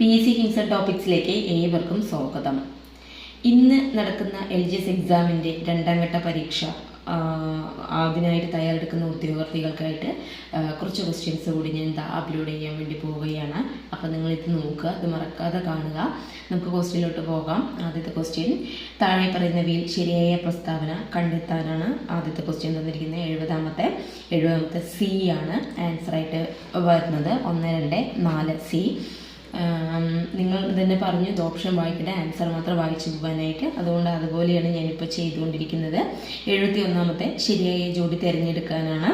PC ഹിംസ ടോപ്പിക്സിലേക്ക് ഏവർക്കും സ്വാഗതം. ഇന്ന് നടക്കുന്ന LGS എക്സാമിൻ്റെ രണ്ടാം ഘട്ട പരീക്ഷ അതിനായിട്ട് തയ്യാറെടുക്കുന്ന ഉദ്യോഗാർത്ഥികൾക്കായിട്ട് കുറച്ച് ക്വസ്റ്റ്യൻസ് കൂടി ഞാൻ അപ്ലോഡ് ചെയ്യാൻ വേണ്ടി പോവുകയാണ്. അപ്പോൾ നിങ്ങളിത് നോക്കുക, ഇത് മറക്കാതെ കാണുക. നമുക്ക് ക്വസ്റ്റ്യനിലോട്ട് പോകാം. ആദ്യത്തെ ക്വസ്റ്റ്യൻ, താഴെ പറയുന്നവയിൽ ശരിയായ പ്രസ്താവന കണ്ടെത്താനാണ് ആദ്യത്തെ ക്വസ്റ്റ്യൻ തന്നിരിക്കുന്നത്. 70ാമത്തെ C ആണ് ആൻസറായിട്ട് വരുന്നത്. 1, 2, 4 C. നിങ്ങൾ തന്നെ പറഞ്ഞു ഇത് ഓപ്ഷൻ വായിക്കട്ടെ, ആൻസർ മാത്രം വായിച്ചു പോകാനായിട്ട്. അതുകൊണ്ട് അതുപോലെയാണ് ഞാനിപ്പോൾ ചെയ്തുകൊണ്ടിരിക്കുന്നത്. 71ാമത്തെ ശരിയായ ജോഡി തിരഞ്ഞെടുക്കാനാണ്.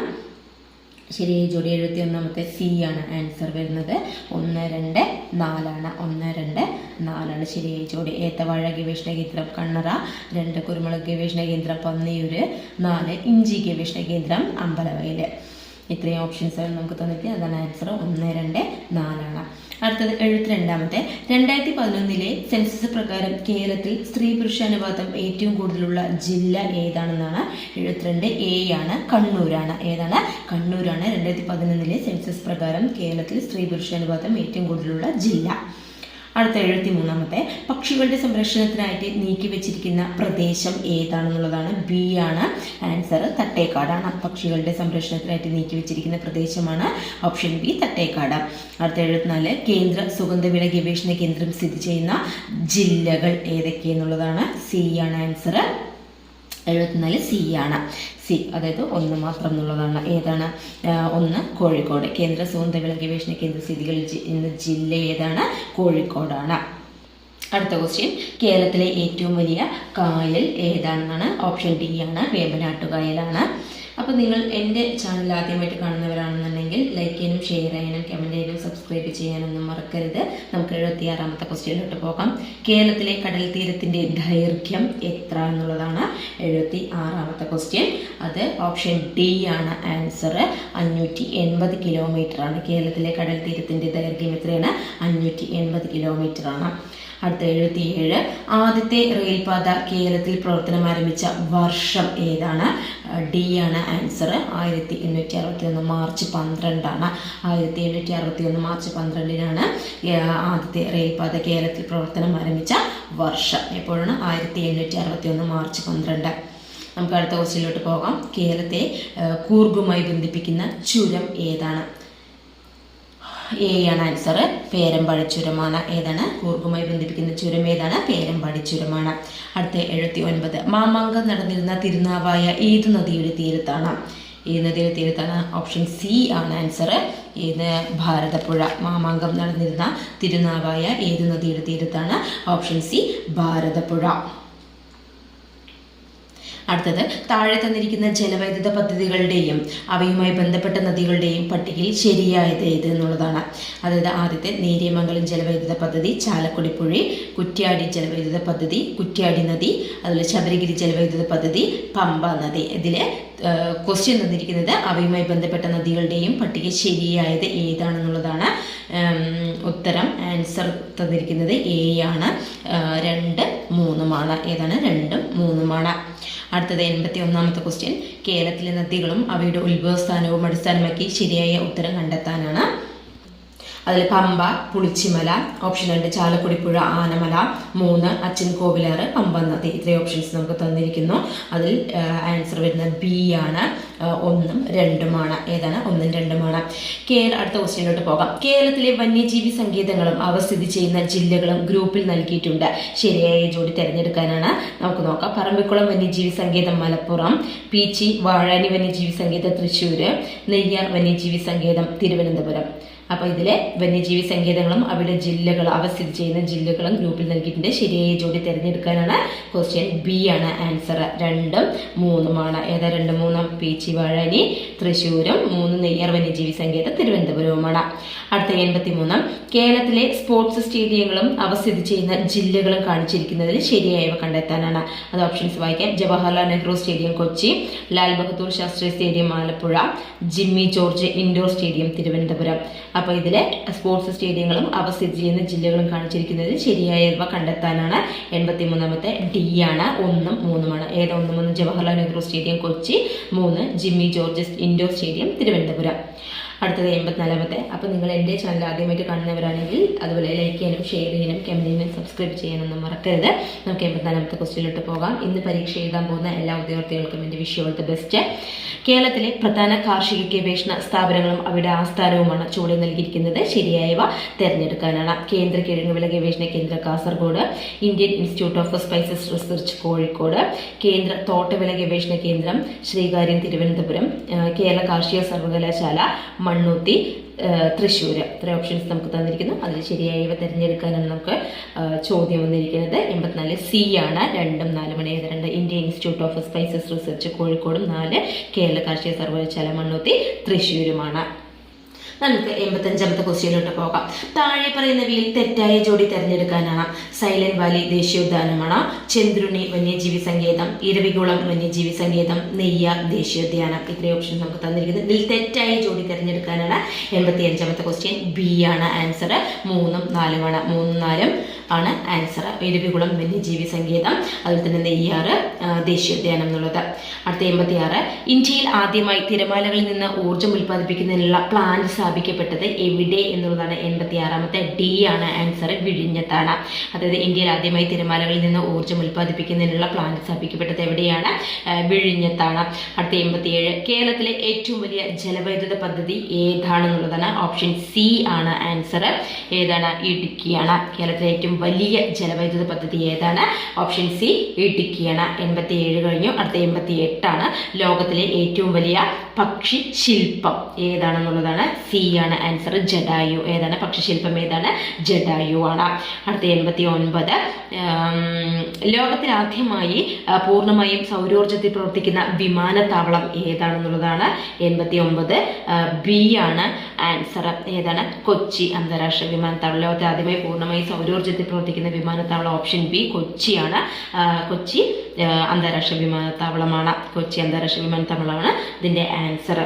ശരിയായ ജോഡി 71ാമത്തെ C ആണ് ആൻസർ വരുന്നത്. 1, 2, 4 ആണ്. 1, 2, 4 ആണ് ശരിയായ ജോഡി. ഏത്തവാഴ ഗവേഷണ കേന്ദ്രം കണ്ണറ, 2 കുരുമുളക് ഗവേഷണ കേന്ദ്രം പന്നിയൂര്, 4 ഇഞ്ചി ഗവേഷണ കേന്ദ്രം അമ്പലവയൽ. ഇത്രയും ഓപ്ഷൻസാണ് നമുക്ക് തന്നിട്ട്. അതാണ് ആൻസർ. 1, 2, 4 ആണ്. അടുത്തത് 72ാമത്തെ, 2011 സെൻസസ് പ്രകാരം കേരളത്തിൽ സ്ത്രീ പുരുഷ അനുപാതം ഏറ്റവും കൂടുതലുള്ള ജില്ല ഏതാണെന്നാണ്. 72 A ആണ്, കണ്ണൂരാണ്. ഏതാണ്? കണ്ണൂരാണ് 2011 സെൻസസ് പ്രകാരം കേരളത്തിൽ സ്ത്രീ പുരുഷ അനുപാതം ഏറ്റവും കൂടുതലുള്ള ജില്ല. അടുത്ത 73ാമത്തെ, പക്ഷികളുടെ സംരക്ഷണത്തിനായിട്ട് നീക്കിവെച്ചിരിക്കുന്ന പ്രദേശം ഏതാണെന്നുള്ളതാണ്. B ആണ് ആൻസർ. തട്ടേക്കാടാണ്. പക്ഷികളുടെ സംരക്ഷണത്തിനായിട്ട് നീക്കിവെച്ചിരിക്കുന്ന പ്രദേശമാണ് ഓപ്ഷൻ B, തട്ടേക്കാട്. അടുത്ത 74, കേന്ദ്ര സുഗന്ധവിള ഗവേഷണ കേന്ദ്രം സ്ഥിതി ചെയ്യുന്ന ജില്ലകൾ ഏതൊക്കെയെന്നുള്ളതാണ്. C ആണ് ആൻസർ. 74 C ആണ്. C, അതായത് 1 മാത്രം എന്നുള്ളതാണ്. ഏതാണ്? 1 കോഴിക്കോട്. കേന്ദ്ര സുഗന്ധവിള ഗവേഷണ കേന്ദ്ര സ്ഥിതികൾ എന്ന ജില്ല ഏതാണ്? കോഴിക്കോടാണ്. അടുത്ത ക്വസ്റ്റ്യൻ, കേരളത്തിലെ ഏറ്റവും വലിയ കായൽ ഏതാണെന്നാണ്. ഓപ്ഷൻ D ആണ്, വേമ്പനാട്ടുകായലാണ്. അപ്പോൾ നിങ്ങൾ എൻ്റെ ചാനൽ ആദ്യമായിട്ട് കാണുന്നവരാണെന്നുണ്ടെങ്കിൽ ലൈക്ക് ചെയ്യാനും ഷെയർ ചെയ്യാനും കമൻറ്റ് ചെയ്യാനും സബ്സ്ക്രൈബ് ചെയ്യാനൊന്നും മറക്കരുത്. നമുക്ക് 76ാമത്തെ ക്വസ്റ്റ്യനിലോട്ട് പോകാം. കേരളത്തിലെ കടൽ തീരത്തിൻ്റെ ദൈർഘ്യം എത്ര എന്നുള്ളതാണ് 76ാമത്തെ ക്വസ്റ്റ്യൻ. അത് ഓപ്ഷൻ D ആണ് ആൻസർ. 580 കിലോമീറ്റർ ആണ്. കേരളത്തിലെ കടൽ തീരത്തിൻ്റെ ദൈർഘ്യം എത്രയാണ്? 580 കിലോമീറ്റർ ആണ്. അടുത്ത 77, ആദ്യത്തെ റെയിൽപാത കേരളത്തിൽ പ്രവർത്തനം ആരംഭിച്ച വർഷം ഏതാണ്? D ആണ് ആൻസർ. 1861 മാർച്ച് 12 ആണ്. 1861 മാർച്ച് 12-നാണ് ആദ്യത്തെ റെയിൽപാത കേരളത്തിൽ പ്രവർത്തനം ആരംഭിച്ച വർഷം. എപ്പോഴാണ്? 1861 മാർച്ച് 12. നമുക്ക് അടുത്ത ക്വസ്റ്റ്യനിലോട്ട് പോകാം. കേരളത്തെ കൂർഗുമായി ബന്ധിപ്പിക്കുന്ന ചുരം ഏതാണ്? A ആണ് ആൻസർ. പേരമ്പാടി ചുരമാണ്. ഏതാണ്? കൂർഗുമായി ബന്ധിപ്പിക്കുന്ന ചുരം ഏതാണ്? പേരമ്പാടി ചുരമാണ്. അടുത്ത 79, മാമാങ്കം നടന്നിരുന്ന തിരുനാവായ ഏത് നദിയുടെ തീരത്താണ്? ഏത് നദിയുടെ തീരത്താണ്? ഓപ്ഷൻ C ആണ് ആൻസർ. ഏത്? ഭാരതപ്പുഴ. മാമാങ്കം നടന്നിരുന്ന തിരുനാവായ ഏത് നദിയുടെ തീരത്താണ്? Option C, Bharathapuzha. അടുത്തത്, താഴെ തന്നിരിക്കുന്ന ജലവൈദ്യുത പദ്ധതികളുടെയും അവയുമായി ബന്ധപ്പെട്ട നദികളുടെയും പട്ടികയിൽ ശരിയായത് ഏത് എന്നുള്ളതാണ്. അതായത് ആദ്യത്തെ നേര്യമംഗലം ജലവൈദ്യുത പദ്ധതി, ചാലക്കുടി പുഴ, കുറ്റ്യാടി ജലവൈദ്യുത പദ്ധതി, കുറ്റ്യാടി നദി, അതുപോലെ ശബരിഗിരി ജലവൈദ്യുത പദ്ധതി, പമ്പ നദി. ഇതിൽ ക്വസ്റ്റ്യൻ തന്നിരിക്കുന്നത് അവയുമായി ബന്ധപ്പെട്ട നദികളുടെയും പട്ടിക ശരിയായത് ഏതാണെന്നുള്ളതാണ്. ഉത്തരം ആൻസർ തന്നിരിക്കുന്നത് A ആണ്. 2, 3 ഏതാണ്? 2, 3. അടുത്തത് 81ാമത്തെ ക്വസ്റ്റ്യൻ, കേരളത്തിലെ നദികളും അവയുടെ ഉത്ഭവസ്ഥാനവും അടിസ്ഥാനമാക്കി ശരിയായ ഉത്തരം കണ്ടെത്താനാണ്. അതിൽ പമ്പ, പുളിച്ചിമല. ഓപ്ഷൻ 2, ചാലക്കുടി പുഴ, ആനമല. 3, അച്ഛൻ കോവിലാറ്, പമ്പ നദി. ഇത്രയും ഓപ്ഷൻസ് നമുക്ക് തന്നിരിക്കുന്നു. അതിൽ ആൻസർ വരുന്നത് B ആണ്. 1, 2. ഏതാണ്? 1, 2. അടുത്ത ക്വസ്റ്റ്യനിലോട്ട് പോകാം. കേരളത്തിലെ വന്യജീവി സങ്കേതങ്ങളും അവ സ്ഥിതി ചെയ്യുന്ന ജില്ലകളും ഗ്രൂപ്പിൽ നൽകിയിട്ടുണ്ട്. ശരിയായ ജോഡി തിരഞ്ഞെടുക്കാനാണ്. നമുക്ക് നോക്കാം. പറമ്പിക്കുളം വന്യജീവി സങ്കേതം മലപ്പുറം, പീച്ചി വാഴാനി വന്യജീവി സങ്കേതം തൃശ്ശൂർ, നെയ്യാർ വന്യജീവി സങ്കേതം തിരുവനന്തപുരം. അപ്പോൾ ഇതിലെ വന്യജീവി സങ്കേതങ്ങളും അവിടെ അവ സ്ഥിതി ചെയ്യുന്ന ജില്ലകളും ഗ്രൂപ്പിൽ നൽകിയിട്ടുണ്ട്. ശരിയായ ജോഡി തിരഞ്ഞെടുക്കാനാണ്. ക്വസ്റ്റ്യൻ B ആണ് ആൻസർ. 2, 3. ഏതാ? 2, 3? പീച്ചി വാഴാനി തൃശ്ശൂരും, 3 നെയ്യാർ വന്യജീവി സങ്കേതം തിരുവനന്തപുരവുമാണ്. അടുത്ത 83, കേരളത്തിലെ സ്പോർട്സ് സ്റ്റേഡിയങ്ങളും അവ സ്ഥിതി ചെയ്യുന്ന ജില്ലകളും കാണിച്ചിരിക്കുന്നതിൽ ശരിയായവ കണ്ടെത്താനാണ്. അത് ഓപ്ഷൻസ് വായിക്കാം. Jawaharlal Nehru stadium Kochi, Lal Bahadur Shastri stadium Alappuzha, Jimmy George indoor stadium Thiruvananthapuram. അപ്പോൾ ഇതിലെ സ്പോർട്സ് സ്റ്റേഡിയങ്ങളും അവ സ്ഥിതി ചെയ്യുന്ന ജില്ലകളും കാണിച്ചിരിക്കുന്നതിൽ ശരിയായവ കണ്ടെത്താനാണ്. 83ാമത്തെ D ആണ്. 1, 3. ഏത്? 1, 3? Jawaharlal Nehru stadium Kochi, 3 Jimmy George indoor stadium Thiruvananthapuram. അടുത്തത് 84. അപ്പോൾ നിങ്ങൾ എൻ്റെ ചാനൽ ആദ്യമായിട്ട് കാണുന്നവരാണെങ്കിൽ അതുപോലെ ലൈക്ക് ചെയ്യാനും ഷെയർ ചെയ്യാനും കമൻറ്റ് ചെയ്യാനും സബ്സ്ക്രൈബ് ചെയ്യാനൊന്നും മറക്കരുത്. നമുക്ക് 84 ക്വസ്റ്റ്യനിലോട്ട് പോകാം. ഇന്ന് പരീക്ഷ എഴുതാൻ പോകുന്ന എല്ലാ ഉദ്യോഗാർത്ഥികൾക്കും എൻ്റെ വിഷ് ഓൾ ദി ബെസ്റ്റ്. കേരളത്തിലെ പ്രധാന കാർഷിക ഗവേഷണ സ്ഥാപനങ്ങളും അവയുടെ ആസ്ഥാനവുമാണ് ചുവടെ നൽകിയിരിക്കുന്നത്. ശരിയായവ തിരഞ്ഞെടുക്കാനാണ്. കേന്ദ്ര കിഴങ്ങുവിള ഗവേഷണ കേന്ദ്ര Kasaragod, Indian institute of spices research Kozhikode, കേന്ദ്ര തോട്ടവിള ഗവേഷണ കേന്ദ്രം ശ്രീകാര്യം തിരുവനന്തപുരം, കേരള കാർഷിക സർവകലാശാല മണ്ണുത്തി തൃശ്ശൂർ. ഇത്ര ഓപ്ഷൻസ് നമുക്ക് തന്നിരിക്കുന്നു. അതിൽ ശരിയായവ തിരഞ്ഞെടുക്കാനാണ് നമുക്ക് ചോദ്യം വന്നിരിക്കുന്നത്. 84 സി ആണ്. 2ഉം 4 മണി 2 Indian institute of spices research കോഴിക്കോടും 4 കേരള കാർഷിക സർവകലാശാല മണ്ണുത്തി തൃശ്ശൂരുമാണ്. നമുക്ക് 85ാമത്തെ ക്വസ്റ്റ്യനിലോട്ട് പോകാം. താഴെ പറയുന്നവയിൽ തെറ്റായ ജോഡി തിരഞ്ഞെടുക്കാനാണ്. സൈലന്റ് വാലി ദേശീയോദ്യാനമാണ്, ചന്ദ്രുണി വന്യജീവി സങ്കേതം, ഇരവികുളം വന്യജീവി സങ്കേതം, നെയ്യാർ ദേശീയോദ്യാനം. ഇത്രയും ഓപ്ഷൻ നമുക്ക് തന്നിരിക്കുന്നത്. ഇതിൽ തെറ്റായ ജോഡി തിരഞ്ഞെടുക്കാനാണ്. 85ാമത്തെ ക്വസ്റ്റ്യൻ ബി ആണ് ആൻസർ. 3ഉം 4ഉമാണ്. 3ഉം 4ഉം ആണ് ആൻസർ. ഇരവികുളം വന്യജീവി സങ്കേതം, അതുപോലെ തന്നെ നെയ്യാർ ദേശീയോദ്യാനം എന്നുള്ളത്. അടുത്ത 86. ഇന്ത്യയിൽ ആദ്യമായി തിരമാലകളിൽ നിന്ന് ഊർജ്ജം ഉൽപ്പാദിപ്പിക്കുന്നതിനുള്ള പ്ലാന്റ് സ്ഥാപിക്കപ്പെട്ടത് എവിടെ എന്നുള്ളതാണ്. 86ാമത്തെ ഡി ആണ് ആൻസർ. വിഴിഞ്ഞത്താണ്. അതായത് ഇന്ത്യയിൽ ആദ്യമായി തിരമാലകളിൽ നിന്ന് ഊർജ്ജം ഉൽപ്പാദിപ്പിക്കുന്നതിനുള്ള പ്ലാന്റ് സ്ഥാപിക്കപ്പെട്ടത് എവിടെയാണ്? വിഴിഞ്ഞത്താണ്. അടുത്ത 87. കേരളത്തിലെ ഏറ്റവും വലിയ ജലവൈദ്യുത പദ്ധതി ഏതാണെന്നുള്ളതാണ്. ഓപ്ഷൻ സി ആണ് ആൻസർ. ഏതാണ്? ഇടുക്കിയാണ്. കേരളത്തിലെ ഏറ്റവും വലിയ ജലവൈദ്യുത പദ്ധതി ഏതാണ്? Option C ഇടുക്കിയാണ്. 87 കഴിഞ്ഞു. അടുത്ത 88 ആണ്. ലോകത്തിലെ ഏറ്റവും വലിയ പക്ഷി ശില്പം ഏതാണെന്നുള്ളതാണ്. സി ആണ് ആൻസർ. ജഡായു. ഏതാണ്? പക്ഷിശില്പം ഏതാണ്? ജഡായു ആണ്. അടുത്ത 89. ലോകത്തിൽ ആദ്യമായി പൂർണ്ണമായും സൗരോർജ്ജത്തിൽ പ്രവർത്തിക്കുന്ന വിമാനത്താവളം ഏതാണെന്നുള്ളതാണ്. 89 ബി ആണ് ആൻസർ. ഏതാണ്? കൊച്ചി അന്താരാഷ്ട്ര വിമാനത്താവളം. ലോകത്തിൽ ആദ്യമായി പൂർണ്ണമായി സൗരോർജ്ജത്തിൽ പ്രവർത്തിക്കുന്ന വിമാനത്താവളം ഓപ്ഷൻ ബി കൊച്ചിയാണ്. കൊച്ചി അന്താരാഷ്ട്ര വിമാനത്താവളമാണ്. കൊച്ചി അന്താരാഷ്ട്ര വിമാനത്താവളമാണ് ഇതിന്റെ ആൻസർ.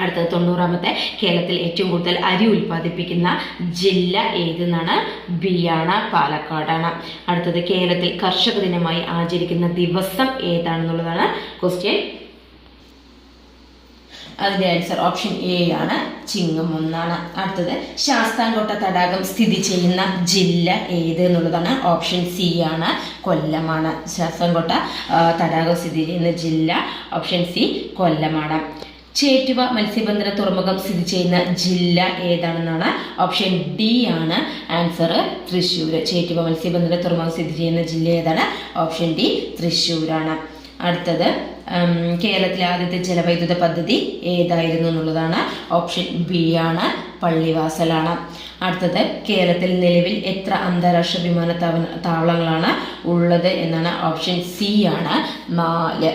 അടുത്തത് 90ാമത്തെ. കേരളത്തിൽ ഏറ്റവും കൂടുതൽ അരി ഉൽപ്പാദിപ്പിക്കുന്ന ജില്ല ഏതെന്നാണ്. ബി ആണ്. പാലക്കാടാണ്. അടുത്തത് കേരളത്തിൽ കർഷക ദിനമായി ആചരിക്കുന്ന ദിവസം ഏതാണെന്നുള്ളതാണ് ക്വസ്റ്റ്യൻ. അതിന്റെ ആൻസർ ഓപ്ഷൻ എ ആണ്. ചിങ്ങം 1 അടുത്തത് ശാസ്താംകോട്ട തടാകം സ്ഥിതി ചെയ്യുന്ന ജില്ല ഏത് എന്നുള്ളതാണ്. ഓപ്ഷൻ സി ആണ്. കൊല്ലമാണ്. ശാസ്താംകോട്ട തടാകം സ്ഥിതി ചെയ്യുന്ന ജില്ല ഓപ്ഷൻ സി കൊല്ലമാണ്. ചേറ്റുവ മത്സ്യബന്ധന തുറമുഖം സ്ഥിതി ചെയ്യുന്ന ജില്ല ഏതാണെന്നാണ്. ഓപ്ഷൻ ഡി ആണ് ആൻസർ. തൃശ്ശൂർ. ചേറ്റുവ മത്സ്യബന്ധന തുറമുഖം സ്ഥിതി ചെയ്യുന്ന ജില്ല ഏതാണ്? ഓപ്ഷൻ ഡി തൃശ്ശൂരാണ്. അടുത്തത് കേരളത്തിലെ ആദ്യത്തെ ജലവൈദ്യുത പദ്ധതി ഏതായിരുന്നു എന്നുള്ളതാണ്. ഓപ്ഷൻ ബി ആണ്. പള്ളിവാസലാണ്. അടുത്തത് കേരളത്തിൽ നിലവിൽ എത്ര അന്താരാഷ്ട്ര വിമാനത്താവളങ്ങളാണ് ഉള്ളത് എന്നാണ്. ഓപ്ഷൻ സി ആണ്. 4.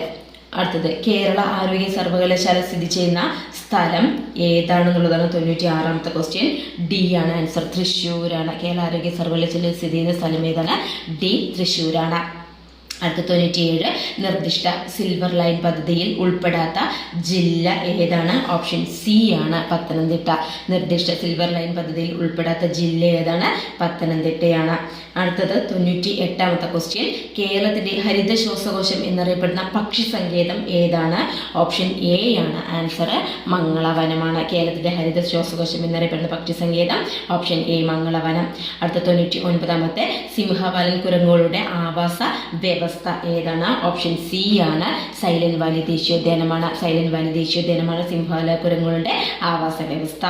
അടുത്തത് കേരള ആരോഗ്യ സർവകലാശാല സ്ഥിതി ചെയ്യുന്ന സ്ഥലം ഏതാണെന്നുള്ളതാണ്. 96ാമത്തെ ക്വസ്റ്റ്യൻ. ഡി ആണ് ആൻസർ. തൃശ്ശൂരാണ്. കേരള ആരോഗ്യ സർവകലാശാല സ്ഥിതി ചെയ്യുന്ന സ്ഥലം ഏതാണ്? ഡി തൃശ്ശൂരാണ്. അടുത്ത 97. നിർദ്ദിഷ്ട സിൽവർ ലൈൻ പദ്ധതിയിൽ ഉൾപ്പെടാത്ത ജില്ല ഏതാണ്? ഓപ്ഷൻ സി ആണ്. പത്തനംതിട്ട. നിർദ്ദിഷ്ട സിൽവർ ലൈൻ പദ്ധതിയിൽ ഉൾപ്പെടാത്ത ജില്ല ഏതാണ്? പത്തനംതിട്ടയാണ്. അടുത്തത് 98ാമത്തെ ക്വസ്റ്റ്യൻ. കേരളത്തിന്റെ ഹരിത ശ്വാസകോശം എന്നറിയപ്പെടുന്ന പക്ഷി സങ്കേതം ഏതാണ്? ഓപ്ഷൻ എ ആണ് ആൻസർ. മംഗളവനമാണ്. കേരളത്തിന്റെ ഹരിത ശ്വാസകോശം എന്നറിയപ്പെടുന്ന പക്ഷി സങ്കേതം ഓപ്ഷൻ എ മംഗളവനം. അടുത്ത 99ാമത്തെ. സിംഹവാലൻ കുരങ്ങുകളുടെ ആവാസ വ്യവസ്ഥ ഏതാണ്? ഓപ്ഷൻ സി ആണ്. സൈലന്റ് വാലി ദേശീയോദ്യാനമാണ്. സൈലന്റ് വാലി ദേശീയോദ്യാനമാണ് സിംഹവാല കുരങ്ങുകളുടെ ആവാസ വ്യവസ്ഥ.